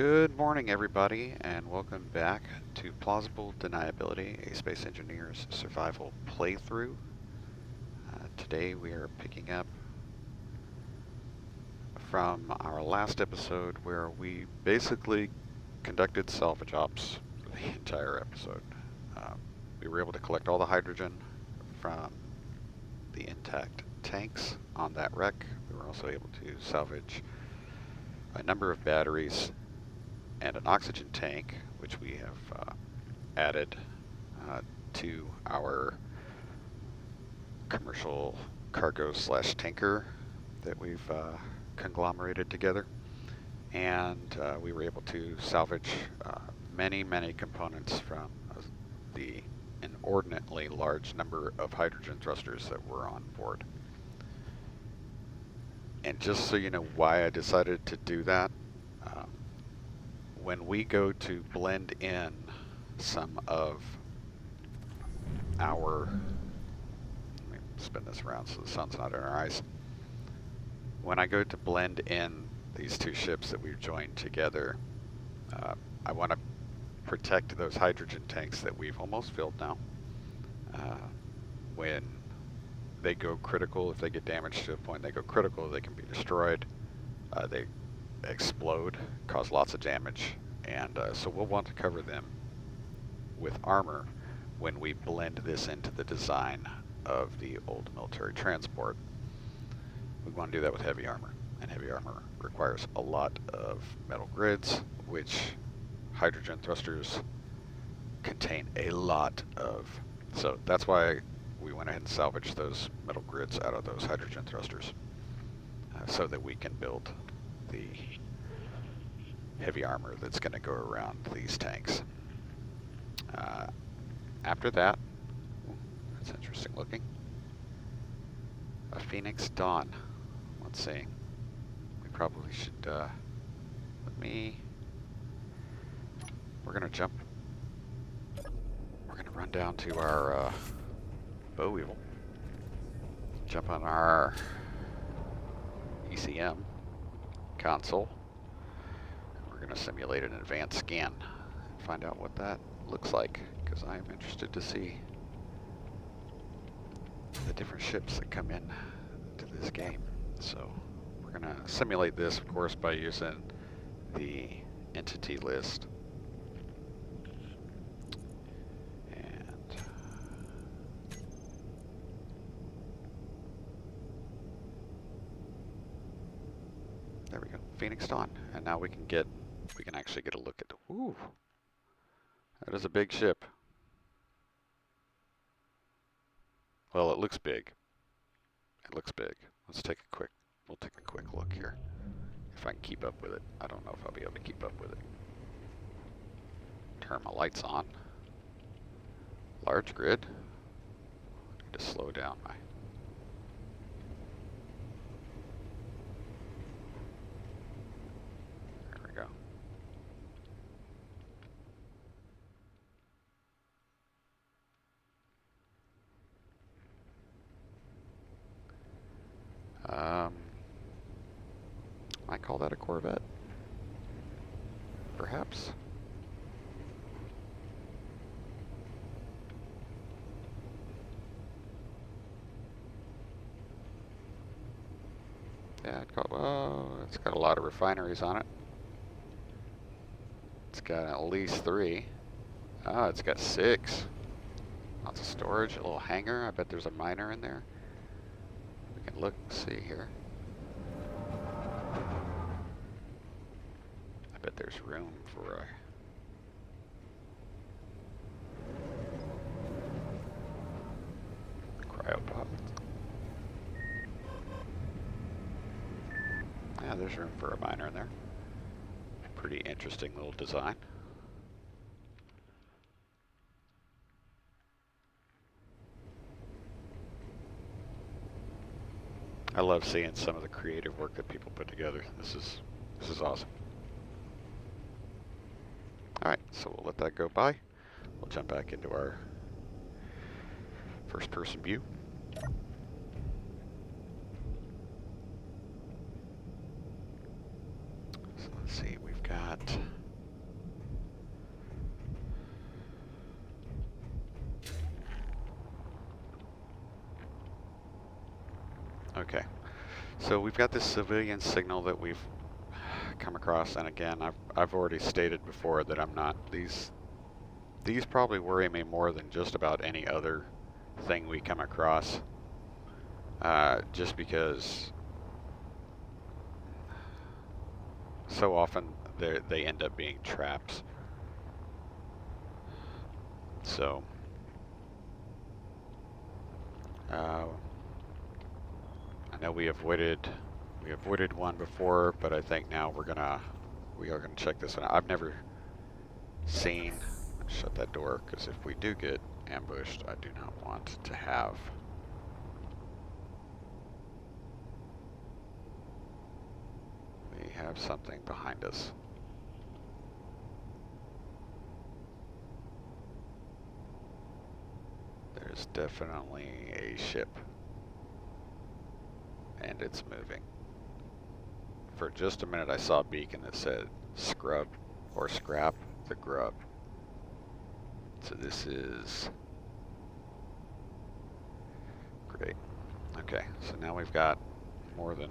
Good morning, everybody, and welcome back to Plausible Deniability, a Space Engineer's Survival playthrough. Today we are picking up from our last episode where we basically conducted salvage ops for the entire episode. We were able to collect all the hydrogen from the intact tanks on that wreck. We were also able to salvage a number of batteries and an oxygen tank, which we have added to our commercial cargo slash tanker that we've conglomerated together. And we were able to salvage many components from the inordinately large number of hydrogen thrusters that were on board. And just so you know why I decided to do that, when we go to blend in some of our, let me spin this around so the sun's not in our eyes. When I go to blend in these two ships that we've joined together, I want to protect those hydrogen tanks that we've almost filled now. When they go critical, if they get damaged to a point they go critical, they can be destroyed. They explode, cause lots of damage, and so we'll want to cover them with armor when we blend this into the design of the old military transport. We want to do that with heavy armor, and heavy armor requires a lot of metal grids, which hydrogen thrusters contain a lot of. So that's why we went ahead and salvaged those metal grids out of those hydrogen thrusters, so that we can build the heavy armor that's going to go around these tanks. After that, that's interesting looking. A Phoenix Dawn. Let's see. We probably should, we're going to jump. We're going to run down to our Boll Weevil. Jump on our ECM console. We're going to simulate an advanced scan and find out what that looks like, because I am interested to see the different ships that come in to this game. So we're going to simulate this, of course, by using the entity list. There we go, Phoenix Dawn, and now we can actually get a look at the, ooh, that is a big ship. Well, it looks big. It looks big. We'll take a quick look here. If I can keep up with it. I don't know if I'll be able to keep up with it. Turn my lights on. Large grid. Need to slow down my. Might call that a Corvette, perhaps. Yeah, it's got a lot of refineries on it. It's got at least 3. Oh, it's got 6. Lots of storage, a little hangar. I bet there's a miner in there. We can look, see here. I bet there's room for a cryopod. Yeah, there's room for a miner in there. Pretty interesting little design. I love seeing some of the creative work that people put together. This is awesome. Alright, so we'll let that go by. We'll jump back into our first person view. So let's see, we've got Okay. So we've got this civilian signal that we've come across, and again, I've already stated before that I'm not, these probably worry me more than just about any other thing we come across, just because so often they end up being traps. So I know we avoided one before, but I think now we are gonna check this one. I've never seen. Shut that door, because if we do get ambushed, I do not want to have. We have something behind us. There's definitely a ship. And it's moving. For just a minute I saw a beacon that said scrub or scrap the grub. So this is great. Okay, so now we've got more than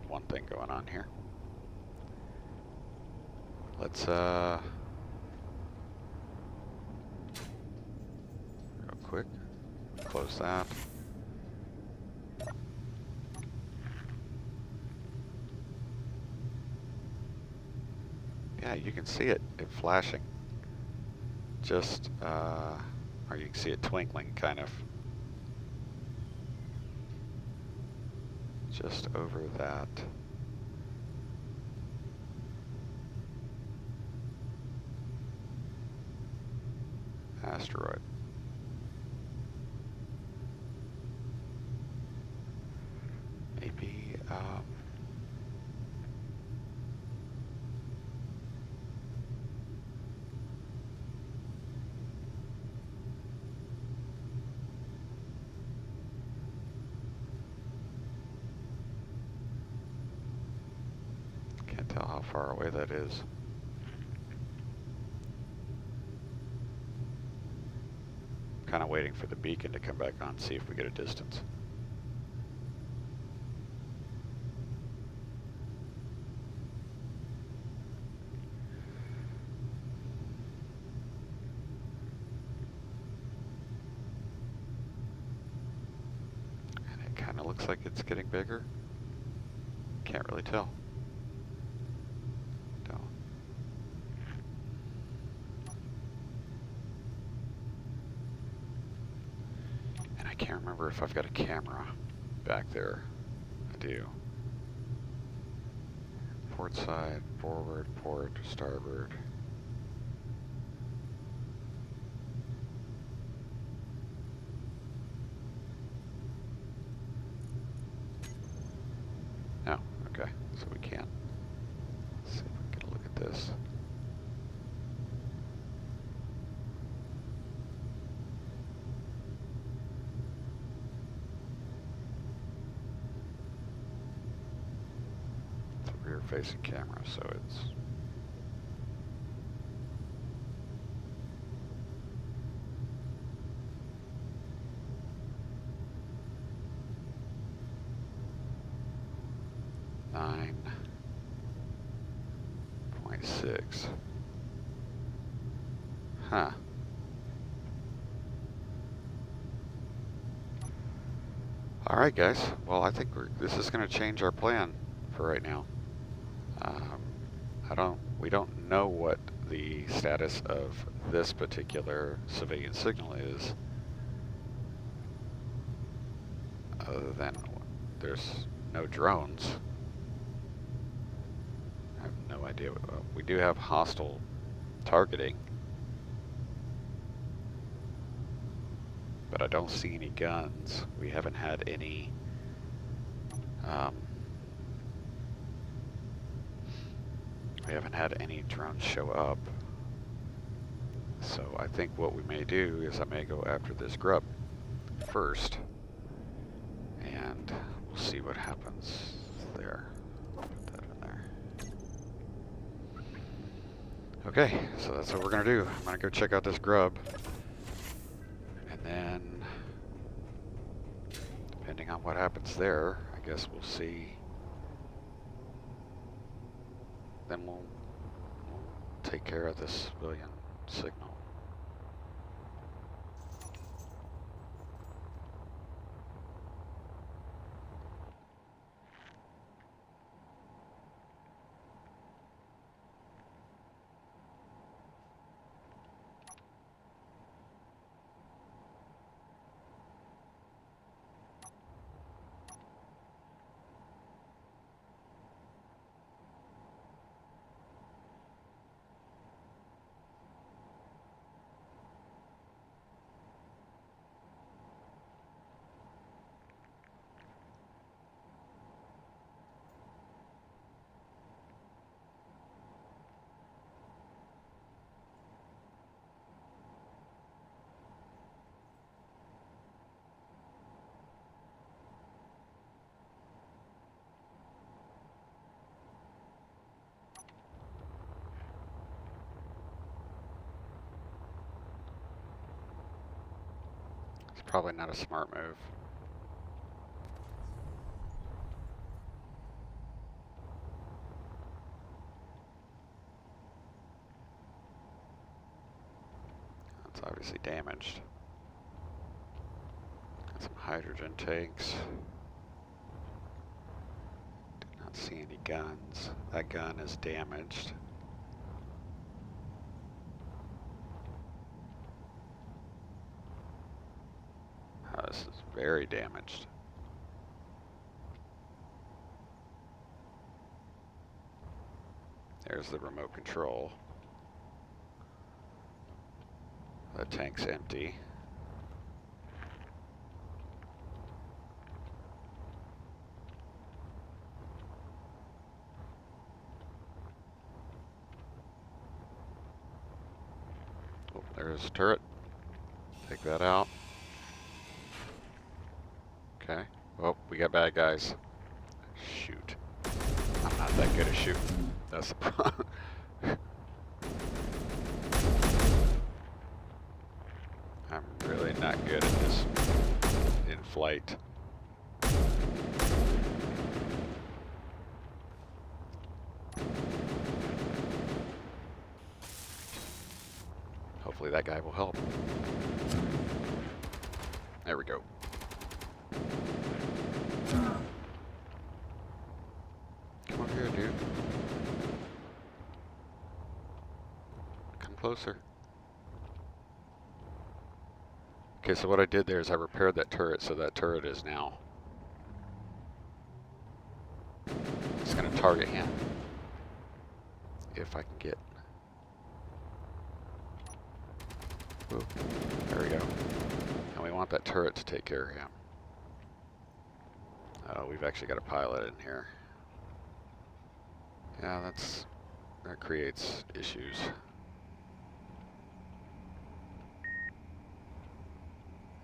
one thing going on here. Let's real quick close that. Yeah, you can see it flashing. Just, or you can see it twinkling kind of just over that. Asteroid. Maybe, can't tell how far away that is. Kind of waiting for the beacon to come back on, see if we get a distance. And it kind of looks like it's getting bigger. Can't really tell. I can't remember if I've got a camera back there. I do. Port side, forward, port, starboard. No, okay, so we can't. Let's see if we can look at this. Facing camera, so it's .6. Huh. All right, guys. Well, I think this is going to change our plan for right now. We don't know what the status of this particular civilian signal is, other than there's no drones. I have no idea. We do have hostile targeting, but I don't see any guns. We haven't had any drones show up. So I think what we may do is I may go after this grub first, and we'll see what happens there. Put that in there. Okay, so that's what we're gonna do. I'm gonna go check out this grub, and then depending on what happens there, I guess we'll see. Then we'll take care of this civilian signal. It's probably not a smart move. That's obviously damaged. Got some hydrogen tanks. Did not see any guns. That gun is damaged. This is very damaged. There's the remote control. The tank's empty. Oh, there's a turret. Take that out. Okay. Oh, we got bad guys. Shoot. I'm not that good at shooting. That's the problem. I'm really not good at this in flight. Hopefully that guy will help. There we go. Come over here, dude. Come closer. Okay, so what I did there is I repaired that turret, so that turret is now... It's going to target him. If I can get... Whoa. There we go. And we want that turret to take care of him. We've actually got a pilot in here. Yeah, that creates issues.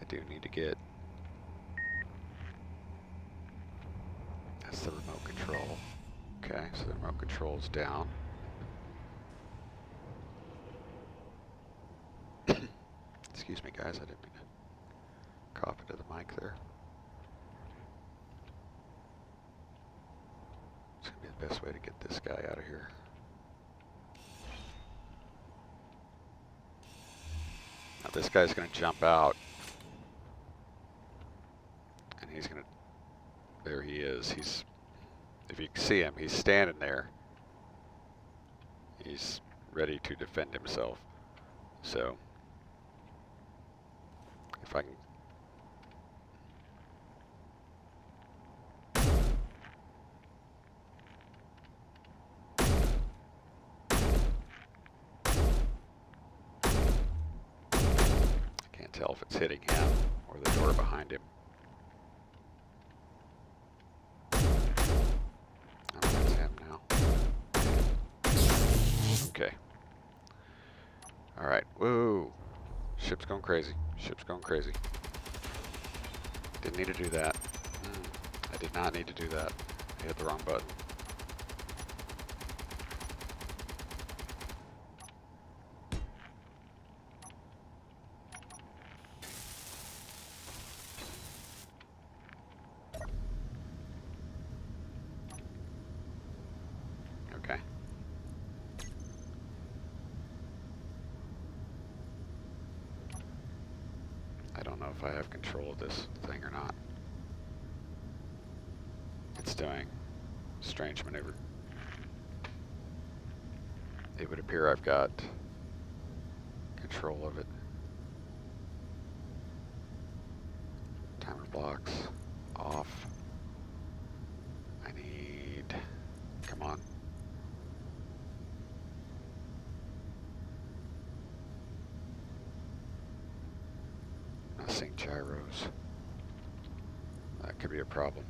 I do need to get... That's the remote control. Okay, so the remote control's down. Excuse me, guys, I didn't mean to cough into the mic there. It's going to be the best way to get this guy out of here. Now this guy's going to jump out. And he's going to... There he is. He's... If you can see him, he's standing there. He's ready to defend himself. So... If I can... I can't tell if it's hitting him or the door behind him. Oh, that's him now. Okay. Alright. Whoa. Ship's going crazy. Ship's going crazy. Didn't need to do that. I did not need to do that. I hit the wrong button. know if I have control of this thing or not. It's doing strange maneuver. It would appear I've got control of it. Timer blocks off. I need, come on. Not seeing gyros. That could be a problem.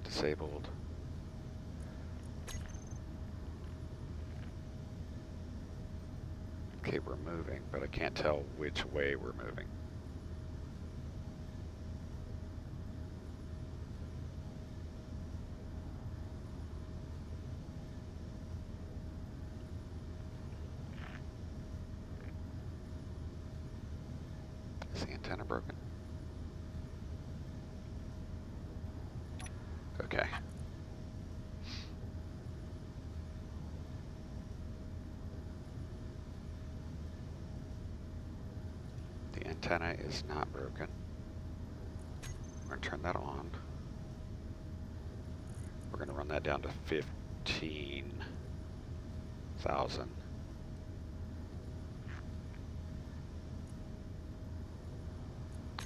Disabled. Okay, we're moving, but I can't tell which way we're moving. Is the antenna broken? Okay. The antenna is not broken. We're going to turn that on. We're going to run that down to 15,000.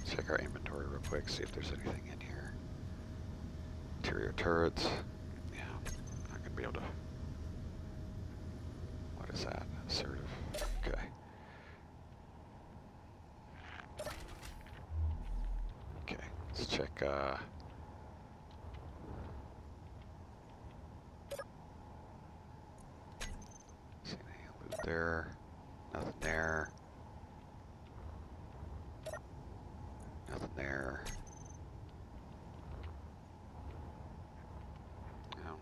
Check our inventory real quick, see if there's anything in here. Interior turrets. Yeah, not going to be able to. What is that? Assertive. Okay. Okay, let's check. See any loot there? Nothing there. Nothing there. No.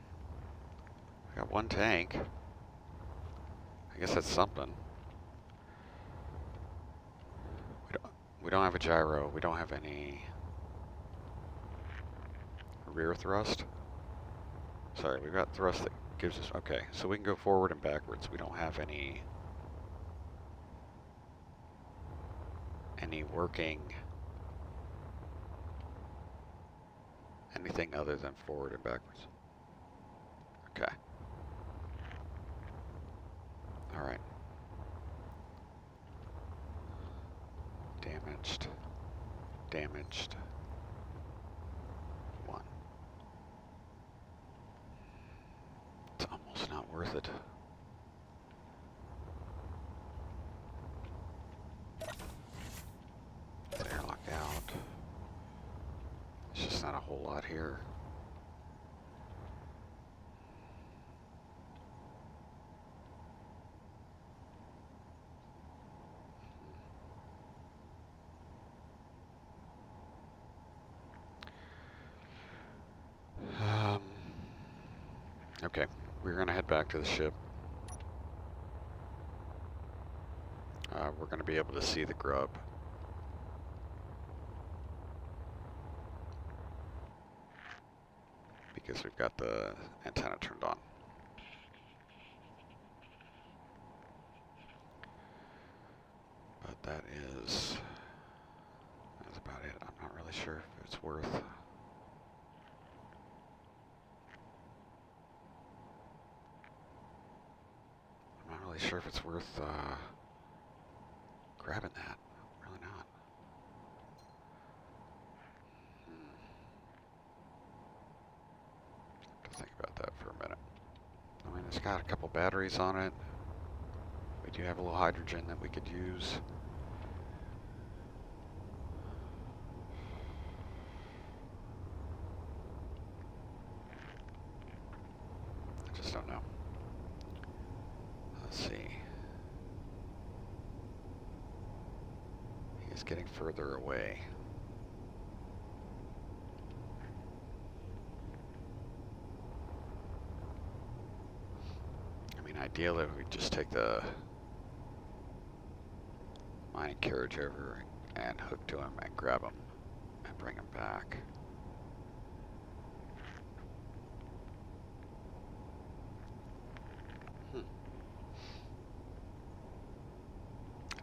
We got one tank. I guess that's something. We don't have a gyro. We don't have any rear thrust. Sorry, we've got thrust that gives us. Okay, so we can go forward and backwards. We don't have any working anything other than forward and backwards. Okay. All right. Damaged. Damaged. 1. It's almost not worth it. Airlock out. It's just not a whole lot here. Okay, we're going to head back to the ship. We're going to be able to see the grub. Because we've got the antenna turned on. But that's about it. I'm not really sure if it's worth. I'm not really sure if it's worth grabbing that. Really not. Have to think about that for a minute. I mean, it's got a couple batteries on it. We do have a little hydrogen that we could use. I just don't know. Let's see. He is getting further away. I mean, ideally, we'd just take the mining carriage over and hook to him and grab him and bring him back.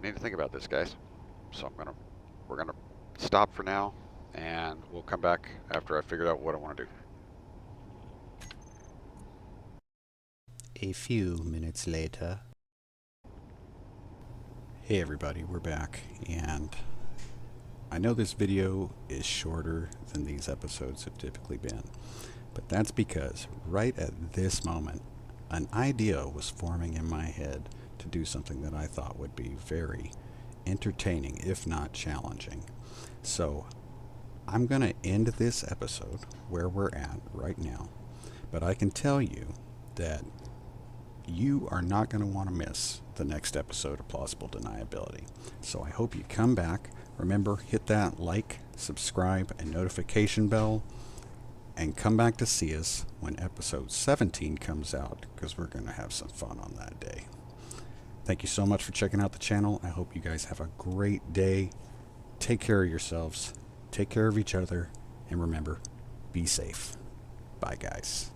need to think about this, guys. So we're gonna stop for now, and we'll come back after I figured out what I want to do. A few minutes later. Hey everybody, we're back, and I know this video is shorter than these episodes have typically been, but that's because right at this moment, an idea was forming in my head to do something that I thought would be very entertaining, if not challenging. So I'm going to end this episode where we're at right now, but I can tell you that you are not going to want to miss the next episode of Plausible Deniability. So I hope you come back. Remember, hit that like, subscribe, and notification bell, and come back to see us when episode 17 comes out, because we're going to have some fun on that day. Thank you so much for checking out the channel. I hope you guys have a great day. Take care of yourselves. Take care of each other. And remember, be safe. Bye, guys.